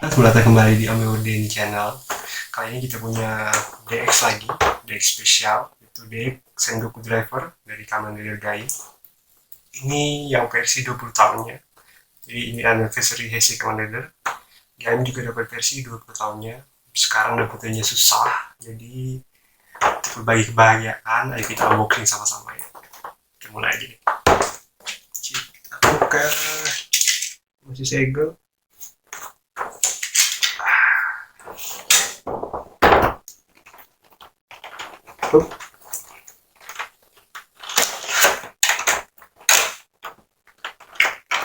Selamat datang kembali di Amewden Channel. Kali ini kita punya DX lagi, DX spesial, itu DX Sengoku Driver dari Kamen Rider Gai. Ini yang versi 20 tahunnya. Jadi ini anniversary Heisei Kamen Rider. Gai juga dapat versi 20 tahunnya. Sekarang dapetnya susah, jadi berbagi kebahagiaan. Ayo kita unboxing sama-sama ya. Kita mulai aja nih. Kita buka, masih segel.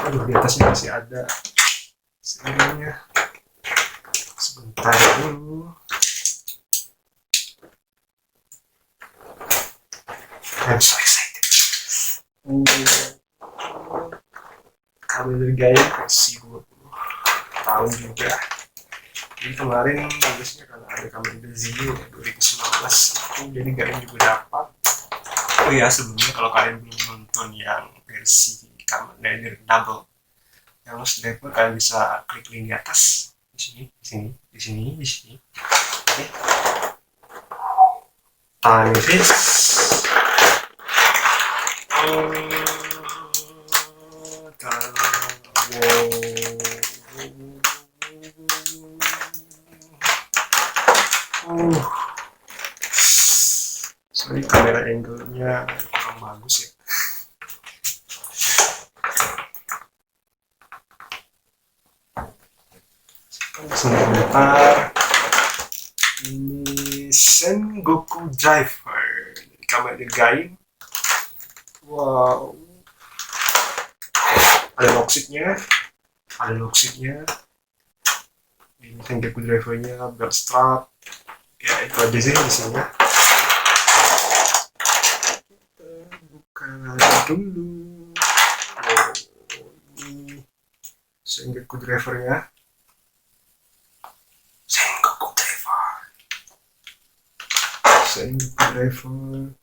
Aduh, di atasnya masih ada serinya. Sebentar dulu. I'm so excited. Kamen Rider versi 20 tahun juga. Jadi kemarin tulisnya karena ada Kamen Rider Zio 2019, jadi kalian juga dapat. Oh ya, sebelumnya kalau kalian belum nonton yang versi Kamen Rider Double yang Lost Driver, kalian bisa klik link di atas, di sini, di sini, di sini, di sini. Oke. Time is sorry, kamera angle-nya kurang bagus ya. Sebentar. Ini Sengoku Driver Kamen Rider Gai. Wow, ada locksheetnya, ini Sengoku Drivernya, belt strap, ya itu aja sih isinya. Kita buka dulu. Wow, ini Sengoku Drivernya. Sengoku Driver.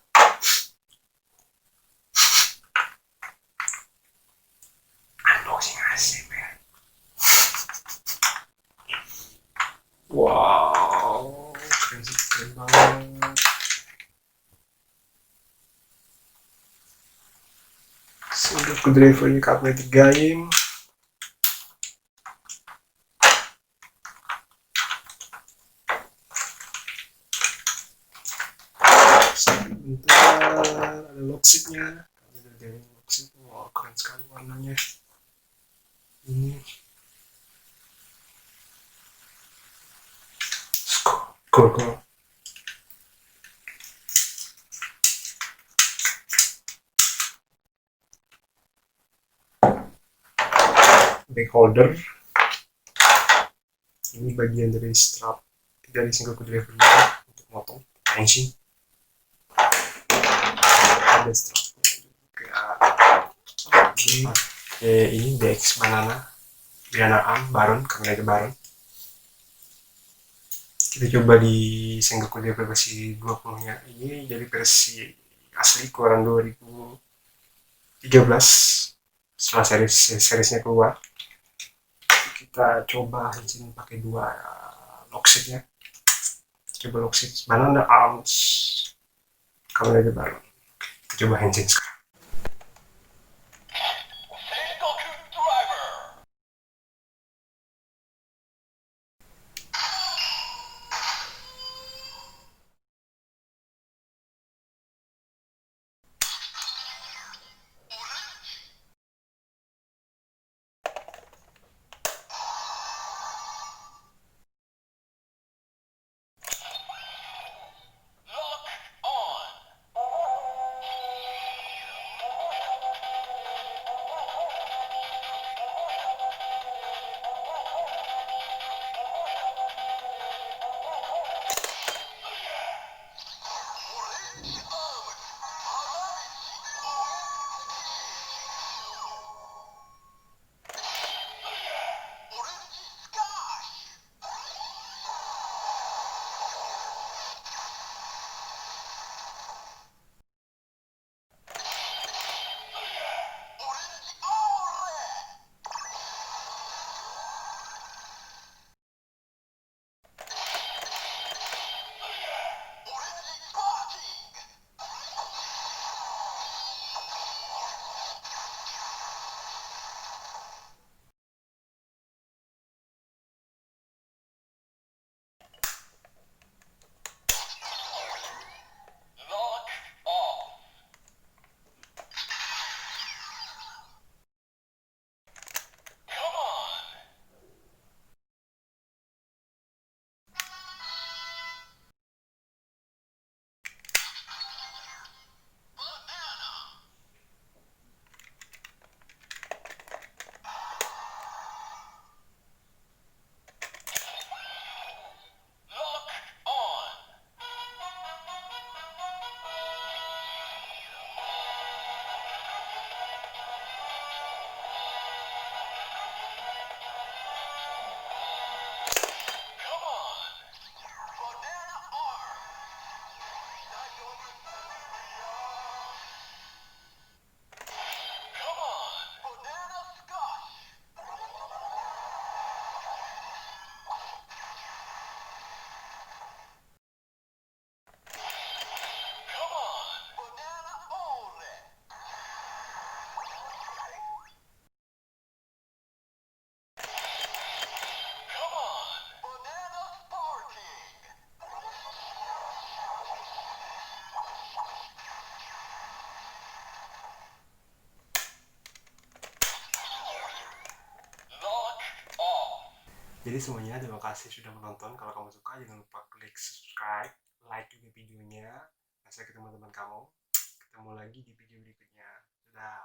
Unboxing asik ya. Wow, keren banget. Sengoku Drivernya Kamen Rider Gai. Sebentar, ada locksheetnya. Wow, keren sekali warnanya. Ini cool. Back holder. Ini bagian dari strap dari Sengoku Driver untuk motong tension. Ada strapnya juga. Oke, ini DX Banana Baron, Kamen Rider Baron. Kita coba di Sengoku Driver versi 20-nya. Ini jadi versi asli keluaran 2013 setelah serisnya keluar. Kita coba henshin pakai dua locksheetnya. Coba locksheet Banana Arms Kamen Rider Baron. Kita coba henshin sekarang. Jadi semuanya terima kasih sudah menonton. Kalau kamu suka jangan lupa klik subscribe, like juga videonya. Nah, saya ketemu teman kamu. Ketemu lagi di video berikutnya. Dadah.